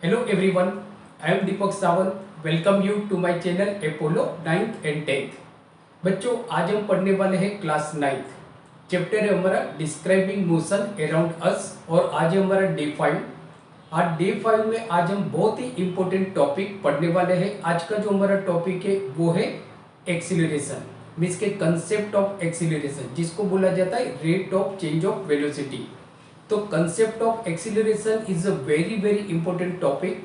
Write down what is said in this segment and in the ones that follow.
Hello everyone, I am Deepak Sawant. Welcome you to my channel Apollo 9th and 10th। बच्चों आज हम पढ़ने वाले हैं क्लास 9th। चैप्टर है हमारा डिस्क्राइबिंग मोशन अराउंड अस और आज है हमारा डे 5। आज डे 5 में आज हम बहुत ही इंपॉर्टेंट टॉपिक पढ़ने वाले हैं। आज का जो हमारा टॉपिक है वो है एक्सीलरेशन, मीन्स के कंसेप्ट ऑफ एक्सीलरेशन, जिसको बोला जाता है rate of change of velocity. तो concept of acceleration is a very very important topic.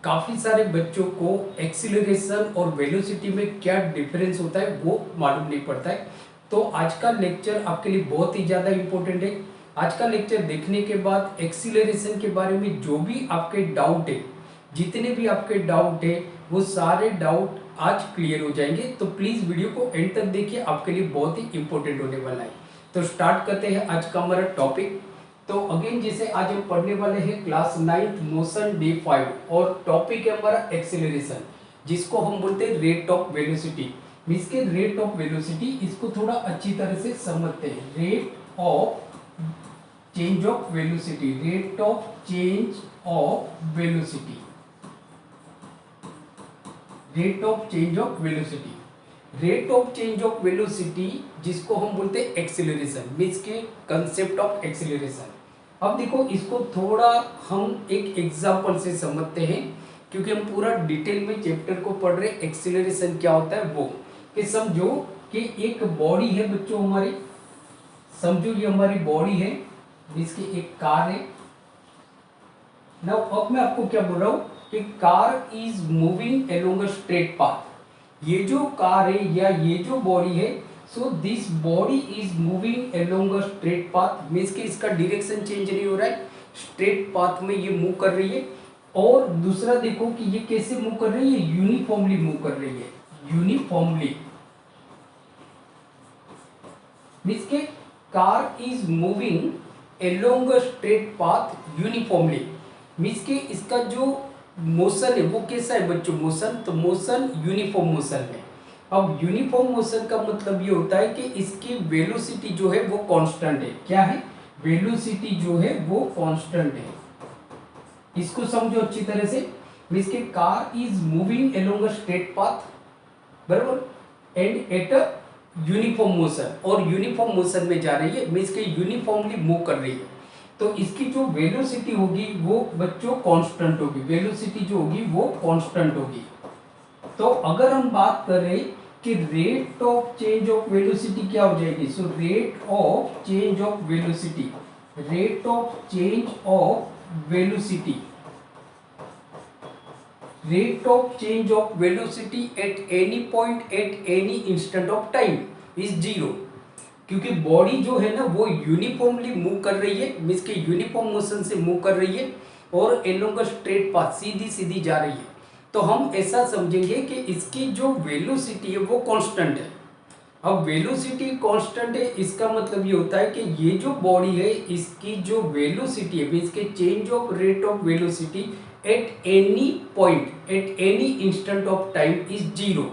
काफ़ी सारे बच्चों को एक्सीलरेशन और वेलोसिटी में क्या डिफरेंस होता है वो मालूम नहीं पड़ता है। तो आज का लेक्चर आपके लिए बहुत ही ज़्यादा इंपॉर्टेंट है। आज का लेक्चर देखने के बाद एक्सीलरेशन के बारे में जो भी आपके डाउट है, जितने भी आपके डाउट है, वो सारे डाउट आज क्लियर हो जाएंगे। तो प्लीज़ वीडियो को एंड तक देखिए, आपके लिए बहुत ही इंपॉर्टेंट होने वाला है। तो स्टार्ट करते हैं आज का हमारा टॉपिक। तो अगेन जैसे आज हम पढ़ने वाले हैं क्लास 9th मोशन डे 5 और टॉपिक है हमारा एक्सेलरेशन, जिसको हम बोलते हैं रेट ऑफ वेलोसिटी। मींस के रेट ऑफ वेलोसिटी, इसको थोड़ा अच्छी तरह से समझते हैं। Rate of change of velocity, rate of change of velocity, rate of change of velocity, rate of change of velocity जिसको हम बोलते हैं एक्सेलरेशन, मींस के कंसेप्ट ऑफ एक्सेलरेशन। अब देखो इसको थोड़ा हम एक एग्जांपल से समझते हैं, क्योंकि हम पूरा डिटेल में चैप्टर को पढ़ रहे हैं। एक्सेलरेशन क्या होता है वो कि समझो कि एक बॉडी है बच्चों हमारी, समझो ये हमारी बॉडी है, जिसकी एक कार है ना। अब मैं आपको क्या बोल रहा हूँ कि car is moving along a straight path. ये जो कार है या ये जो बॉडी है, so this body is moving along a straight path, means कि इसका डायरेक्शन चेंज नहीं हो रहा है, स्ट्रेट पाथ में ये मूव कर रही है। और दूसरा देखो कि ये कैसे मूव कर रही है, यूनिफॉर्मली मूव कर रही है, यूनिफॉर्मली, मीन्स के car is moving along a straight path uniformly, means के इसका जो मोशन है वो कैसा है बच्चों, मोशन, तो मोशन यूनिफॉर्म मोशन है। अब यूनिफॉर्म मोशन का मतलब ये होता है कि इसकी वेलोसिटी जो है वो कांस्टेंट है। क्या है, वेलोसिटी जो है वो कांस्टेंट है। इसको समझो अच्छी तरह से, मींस के car is moving along a straight path, बराबर, and at a uniform motion, और यूनिफॉर्म मोशन में जा रही है, मींस के यूनिफॉर्मली मूव कर रही है। तो इसकी जो वेलोसिटी होगी वो बच्चों कांस्टेंट होगी, वेलोसिटी जो होगी वो कांस्टेंट होगी। तो अगर हम बात करें कि rate of change of velocity क्या हो जाएगी, so rate of change of velocity, rate of change of velocity, rate of change of velocity at any point at any instant of time is zero. क्योंकि body जो है ना वो uniformly move कर रही है, मींस के यूनिफॉर्म मोशन से मूव कर रही है और एलोंग स्ट्रेट पाथ, सीधी सीधी जा रही है। तो हम ऐसा समझेंगे कि इसकी जो वेलोसिटी है वो कांस्टेंट है। अब वेलोसिटी कांस्टेंट है, इसका मतलब ये होता है कि ये जो बॉडी है इसकी जो वेलोसिटी है, मींस के change of rate of velocity at any point at any instant of time is zero.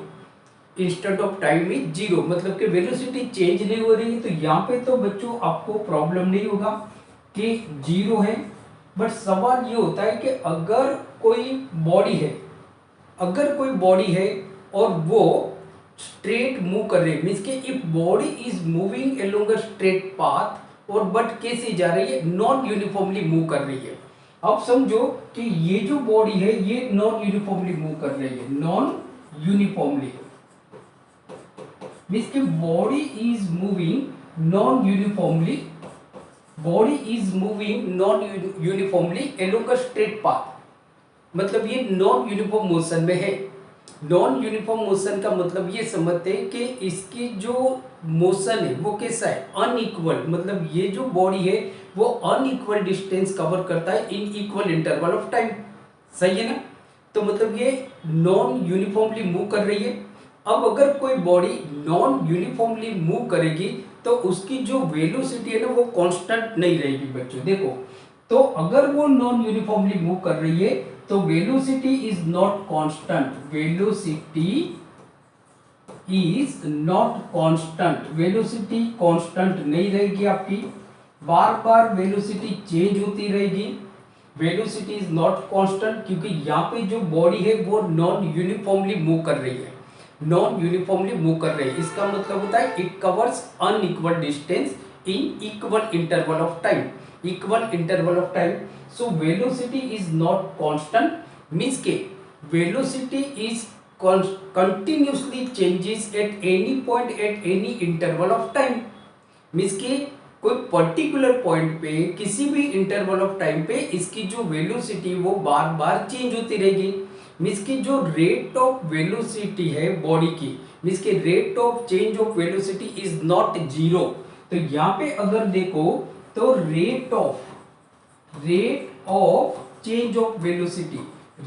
Instant of time is zero, मतलब कि वेलोसिटी चेंज नहीं हो रही है। तो यहाँ पे तो बच्चों आपको प्रॉब्लम नहीं होगा कि जीरो है। बट सवाल ये होता है कि अगर कोई बॉडी है, अगर कोई बॉडी है और वो स्ट्रेट मूव कर रही है, मीन्स के if body is moving along a straight path, और बट कैसे जा रही है, नॉन यूनिफॉर्मली मूव कर रही है। अब समझो कि ये जो बॉडी है ये नॉन यूनिफॉर्मली मूव कर रही है, नॉन यूनिफॉर्मली, मीन्स के body is moving non uniformly, body is moving non uniformly along a straight path, मतलब ये नॉन यूनिफॉर्म मोशन में है। नॉन यूनिफॉर्म मोशन का मतलब ये समझते हैं कि इसकी जो मोशन है वो कैसा है, अनइक्वल, मतलब ये जो बॉडी है वो अनइक्वल डिस्टेंस कवर करता है इन इक्वल इंटरवल ऑफ टाइम। सही है ना। तो मतलब ये नॉन यूनिफॉर्मली मूव कर रही है। अब अगर कोई बॉडी नॉन यूनिफॉर्मली मूव करेगी तो उसकी जो वेलोसिटी है ना वो कांस्टेंट नहीं रहेगी बच्चों। देखो, तो अगर वो नॉन यूनिफॉर्मली मूव कर रही है तो velocity is not constant, velocity is not constant, velocity constant नहीं रहेगी आपकी, बार बार वेलोसिटी चेंज होती रहेगी। वेलोसिटी इज नॉट कांस्टेंट, क्योंकि यहाँ पे जो बॉडी है वो नॉन यूनिफॉर्मली मूव कर रही है, नॉन यूनिफॉर्मली मूव कर रही है। इसका मतलब होता है it covers unequal distance in equal interval of time, equal interval of time. So velocity is not constant means के velocity is continuously changes at any point at any interval of time। Means कि कोई particular point पे किसी भी interval of time पे इसकी जो velocity वो बार बार चेंज होती रहेगी। मीन्स की जो रेट ऑफ वेलोसिटी है बॉडी की, मीन्स की rate of change of velocity is not zero. तो यहाँ पे अगर देखो तो rate of change of velocity,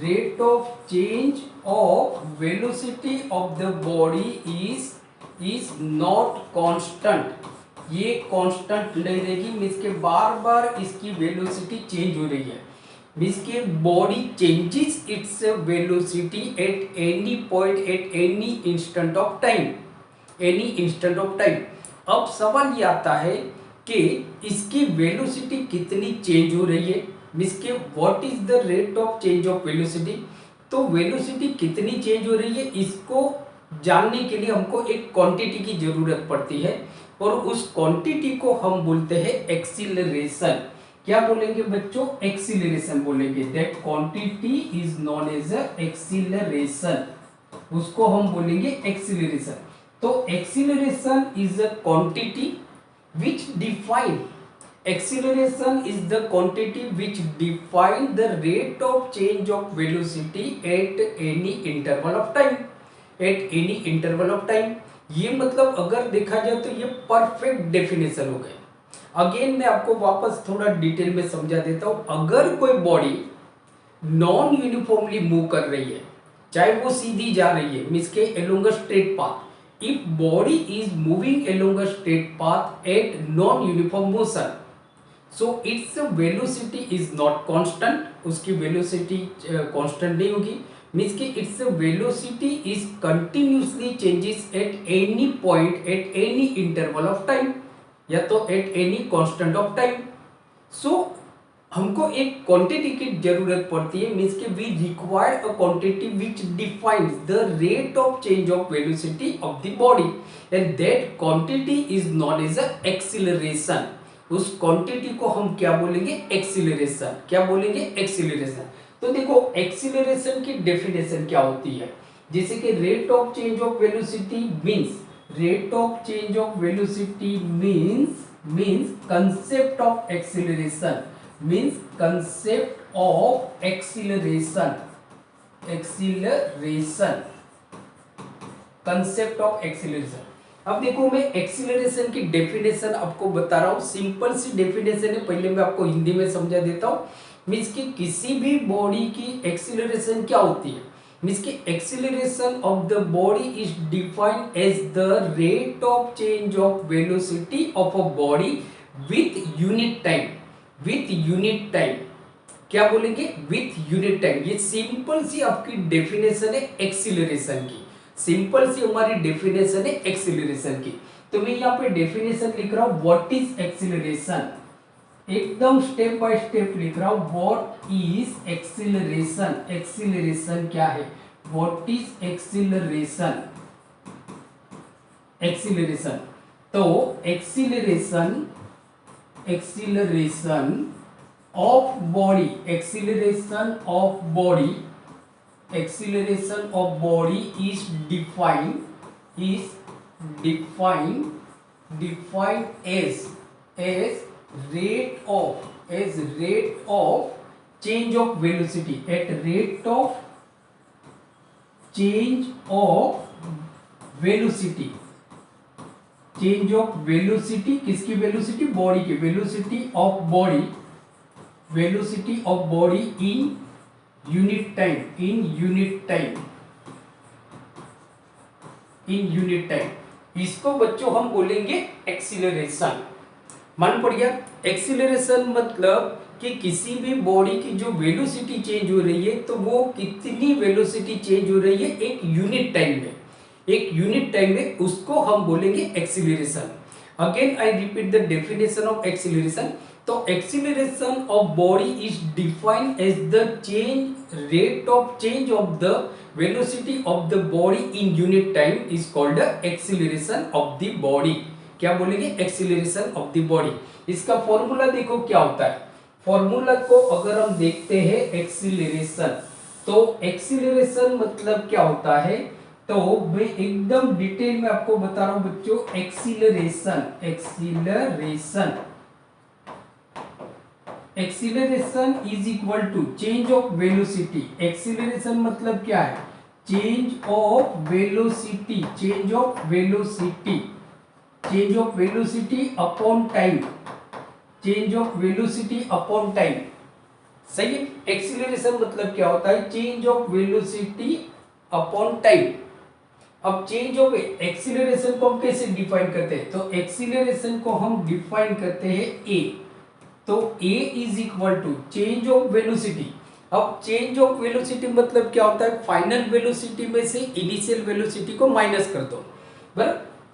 rate of change of velocity of the body is not constant। ये कांस्टेंट नहीं रहेगी, मीन्स के बार बार इसकी वेलोसिटी चेंज हो रही है। मीन्स के body changes its velocity at any point at any instant of time, any instant of time. अब सवाल ये आता है कि इसकी वेलोसिटी कितनी चेंज हो रही है, मीन्स के what is the rate of change of velocity. तो वेलोसिटी कितनी चेंज हो रही है इसको जानने के लिए हमको एक क्वांटिटी की जरूरत पड़ती है, और उस क्वांटिटी को हम बोलते हैं एक्सीलरेशन। क्या बोलेंगे बच्चों? एक्सीलरेशन बोलेंगे। That quantity is known as acceleration, उसको हम बोलेंगे एक्सीलरेशन। तो acceleration is a quantity which define, acceleration is the quantity which define the rate of change of velocity at any interval of time, at any interval of time। ये मतलब अगर देखा जाए तो ये परफेक्ट डेफिनेशन हो गए। अगेन मैं आपको वापस थोड़ा डिटेल में समझा देता हूं। अगर कोई बॉडी नॉन यूनिफॉर्मली मूव कर रही है, चाहे वो सीधी जा रही है मीन्स के along a straight path, if body is moving along a straight path at non-uniform motion, so its velocity is not constant, उसकी velocity constant नहीं होगी। मीन्स कि its velocity is continuously changes at any point at any interval of time, या तो at any constant of time। so हमको एक quantity की जरूरत पड़ती है, मीन्स कि we require a quantity which defines the rate of change of velocity of the body, and that quantity is known as a acceleration. उस quantity को हम क्या बोलेंगे? एक्सीलरेशन। क्या बोलेंगे? एक्सीलरेशन। तो देखो एक्सीलरेशन की डेफिनेशन क्या होती है, जैसे कि rate of change of velocity means, rate of change of velocity means concept of acceleration, means concept of acceleration, concept of acceleration। अब देखो मैं एक्सीलरेशन की डेफिनेशन आपको बता रहा हूं, सिंपल सी डेफिनेशन है, पहले मैं आपको हिंदी में समझा देता हूं। मीन्स कि किसी भी बॉडी की एक्सीलरेशन क्या होती है, मीन्स कि acceleration of the body is defined as the rate of change of velocity of a body with unit time, with unit time. क्या बोलेंगे? With unit time. ये सिंपल सी आपकी डेफिनेशन है एक्सीलरेशन की, सिंपल सी हमारी डेफिनेशन है एक्सीलरेशन की। तो मैं यहाँ पे डेफिनेशन लिख रहा हूं, व्हाट इज एक्सीलरेशन, एकदम स्टेप बाय स्टेप लिख रहा हूं। व्हाट इज एक्सीलरेशन, एक्सीलरेशन क्या है, व्हाट इज एक्सीलरेशन, एक्सीलरेशन। तो acceleration, acceleration of body, acceleration of body, acceleration of body is defined as rate of change of velocity, at rate of change of velocity, change of velocity, किसकी velocity? Body की velocity of body, velocity of body in unit time, in unit time, in unit time. इसको बच्चों हम बोलेंगे acceleration. मान पड़ गया? Acceleration मतलब कि किसी भी बॉडी की जो वेलोसिटी चेंज हो रही है तो वो कितनी वेलोसिटी चेंज हो रही है एक यूनिट टाइम में, एक यूनिट टाइम में, उसको हम बोलेंगे acceleration. Again I repeat the definition of acceleration. तो acceleration of body is defined as the change rate of change of the velocity of the body in unit time is called acceleration of the body. क्या बोलेंगे? Acceleration of the body. इसका formula देखो क्या होता है। Formula को अगर हम देखते हैं एक्सीलरेशन, तो एक्सीलरेशन मतलब क्या होता है, तो मैं एकदम डिटेल में आपको बता रहा हूं बच्चों। Acceleration is equal to change of velocity. Acceleration मतलब क्या है? Change of velocity, change of velocity, change of velocity upon time, change of velocity upon time. सही है। एक्सीलरेशन मतलब क्या होता है? Change of velocity upon time. अब चेंज ऑफ एक्सीलरेशन को हम कैसे डिफाइन करते हैं? तो एक्सीलरेशन को हम डिफाइन करते हैं ए। तो A is equal to change of velocity. अब चेंज ऑफ वेलोसिटी मतलब क्या होता है? फाइनल वेलोसिटी में से इनिशियल वेलोसिटी को माइनस कर दो, बराबर।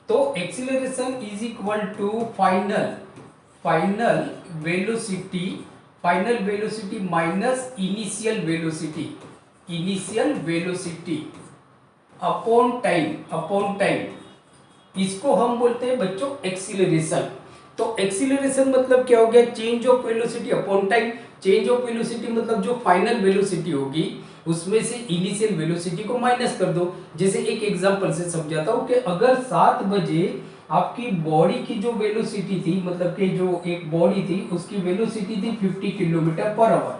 तो acceleration is equal to final velocity minus initial velocity upon time, इसको हम बोलते हैं बच्चों एक्सीलरेशन। तो एक्सीलरेशन मतलब क्या हो गया? Change of velocity upon time. Change of velocity मतलब जो फाइनल वेलोसिटी होगी उसमें से इनिशियल वेलोसिटी को माइनस कर दो। जैसे एक एग्जांपल से समझाता हूं कि अगर 7 बजे आपकी बॉडी की जो वेलोसिटी थी, मतलब कि जो एक बॉडी थी उसकी वेलोसिटी थी 50 kilometre per hour,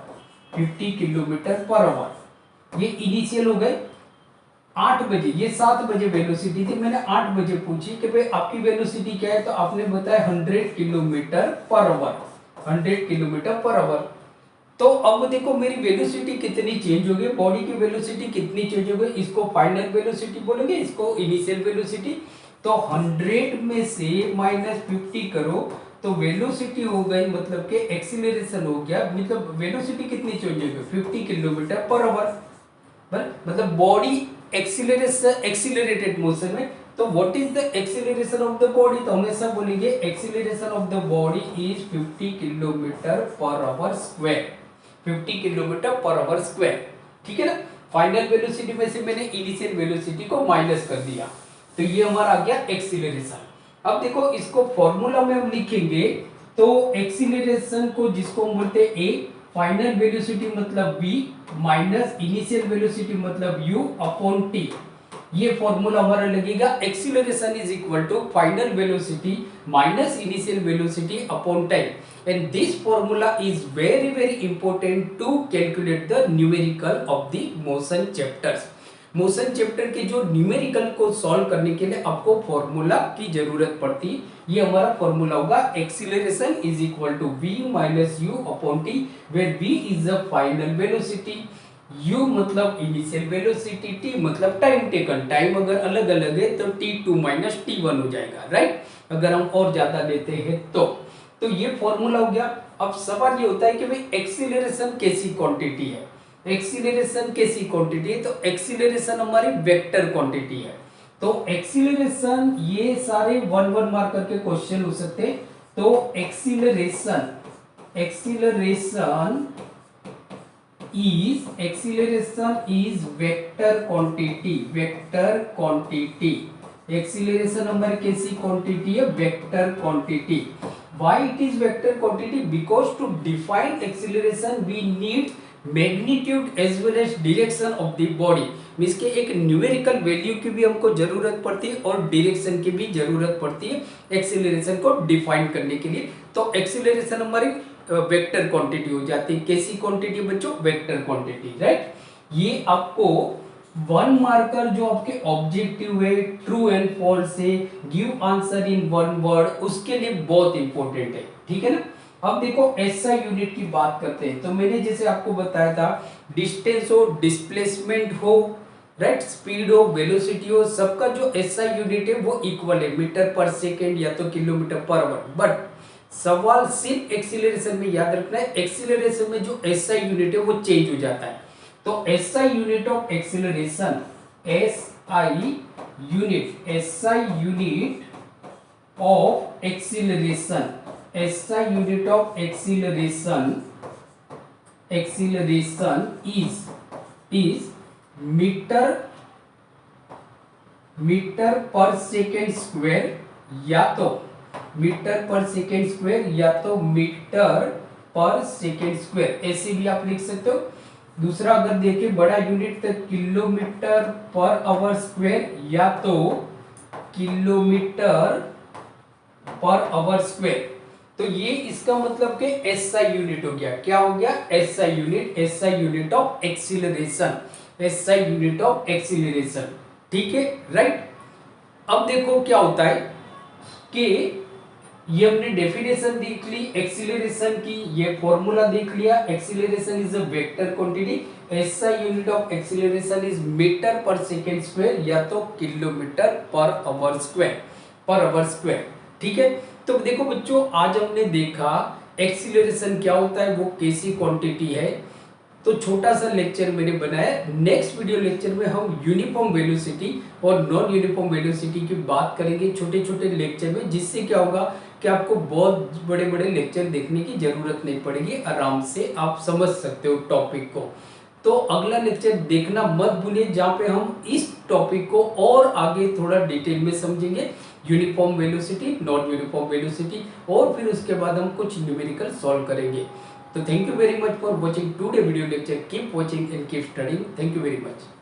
50 kilometre per hour, ये इनिशियल हो गए। 8 बजे, ये 7 बजे वेलोसिटी थी, मैंने 8 बजे पूछी कि भाई आपकी वेलोसिटी क्या है, तो आपने बताया 100 kilometre per hour, 100 kilometre per hour. तो अब देखो मेरी वेलोसिटी कितनी चेंज हो गई, बॉडी की वेलोसिटी कितनी चेंज हो गई, इसको फाइनल वेलोसिटी बोलेंगे, इसको इनिशियल वेलोसिटी। तो 100 में से -50 करो तो वेलोसिटी हो गई, मतलब कि एक्सीलरेशन हो गया, मतलब वेलोसिटी कितनी चेंज हो गई 50 किलोमीटर पर आवर, मतलब बॉडी एक्सीलरेटेड मोशन में। तो what is the acceleration of the body? तो हमेशा बोलेंगे acceleration of the body is 50 kilometre per hour square, 50 kilometre per hour square, ठीक है ना। फाइनल वेलोसिटी में से मैंने इनिशियल वेलोसिटी को माइनस कर दिया, तो ये हमारा आ गया एक्सीलरेशन। अब देखो इसको फॉर्मूला में हम लिखेंगे, तो एक्सीलरेशन को जिसको हम बोलते हैं ए, फाइनल वेलोसिटी मतलब v माइनस इनिशियल वेलोसिटी मतलब u अपॉन t, ये फॉर्मूला हमारा लगेगा। Acceleration is equal to final velocity minus initial velocity upon time, and this formula is very very important to calculate the numerical of the motion chapters. Motion chapter के जो numerical को solve करने के लिए आपको formula की जरूरत पड़ती, ये हमारा फॉर्मूला होगा acceleration is equal to v minus u upon t, where v is the final velocity, u मतलब इनिशियल वेलोसिटी, t मतलब टाइम टेकन। टाइम अगर अलग अलग है तो t2 माइनस t1 हो जाएगा, राइट। अगर हम और ज्यादा लेते हैं तो ये फॉर्मूला हो गया। अब सवाल ये होता है कि भाई एक्सीलरेशन कैसी क्वांटिटी है, एक्सीलरेशन कैसी क्वांटिटी है? तो एक्सीलरेशन हमारी वेक्टर क्वांटिटी है। तो एक्सीलरेशन, ये सारे 1-1 मार्क करके क्वेश्चन हो सकते हैं। तो acceleration is vector quantity, acceleration हमारी कैसी क्वांटिटी है? Vector quantity. Why it is vector quantity? Because to define acceleration we need magnitude as well as direction of the body, means के एक न्यूमेरिकल वैल्यू की भी हमको जरूरत पड़ती है और डायरेक्शन की भी जरूरत पड़ती है एक्सीलरेशन को डिफाइन करने के लिए। तो एक्सीलरेशन हमारी वेक्टर क्वांटिटी हो जाती है। कैसी क्वांटिटी बच्चों? Vector quantity, right. ये आपको 1 मार्कर जो आपके ऑब्जेक्टिव है, ट्रू एंड फॉल्स है, गिव आंसर इन 1 वर्ड, उसके लिए बहुत इंपॉर्टेंट है, ठीक है ना। अब देखो एसआई यूनिट की बात करते हैं। तो मैंने जैसे आपको बताया था, डिस्टेंस हो, डिस्प्लेसमेंट हो, राइट, स्पीड हो, वेलोसिटी हो, सबका जो एसआई यूनिट है वो इक्वल है, मीटर पर सेकेंड या तो किलोमीटर पर आवर। बट सवाल सिर्फ एक्सीलरेशन में याद रखना है, एक्सीलरेशन में जो एसआई यूनिट है वो चेंज हो जाता है। तो SI unit of acceleration, SI unit of acceleration, SI unit of acceleration is metre per second square, या तो मीटर पर सेकेंड स्क्वायर या तो मीटर पर सेकेंड स्क्वायर, ऐसे भी आप लिख सकते हो। दूसरा अगर देखिए बड़ा यूनिट तो किलोमीटर पर आवर स्क्वायर या तो किलोमीटर पर आवर स्क्वायर। तो ये इसका मतलब कि एसआई यूनिट हो गया। क्या हो गया? SI unit of acceleration, SI unit of acceleration. ठीक है, राइट। अब देखो क्या होता है कि ये हमने डेफिनेशन देख ली एक्सीलरेशन की, ये फॉर्मूला देख लिया। Acceleration is a vector quantity, SI unit of acceleration is metre per second square या तो किलोमीटर पर आवर स्क्वायर। ठीक है, तो देखो बच्चों आज हमने देखा एक्सीलरेशन क्या होता है, वो कैसी क्वांटिटी है। तो छोटा सा लेक्चर मैंने बनाया। नेक्स्ट वीडियो लेक्चर में हम यूनिफॉर्म वेलोसिटी और नॉन यूनिफॉर्म वेलोसिटी की बात करेंगे छोटे छोटे लेक्चर में, जिससे क्या होगा कि आपको बहुत बड़े बड़े लेक्चर देखने की जरूरत नहीं पड़ेगी, आराम से आप समझ सकते हो टॉपिक को। तो अगला लेक्चर देखना मत भूलिए, जहाँ पे हम इस टॉपिक को और आगे थोड़ा डिटेल में समझेंगे, uniform velocity, non uniform velocity, और फिर उसके बाद हम कुछ न्यूमेरिकल सॉल्व करेंगे। So thank you very much for watching today video lecture. Keep watching and keep studying. Thank you very much.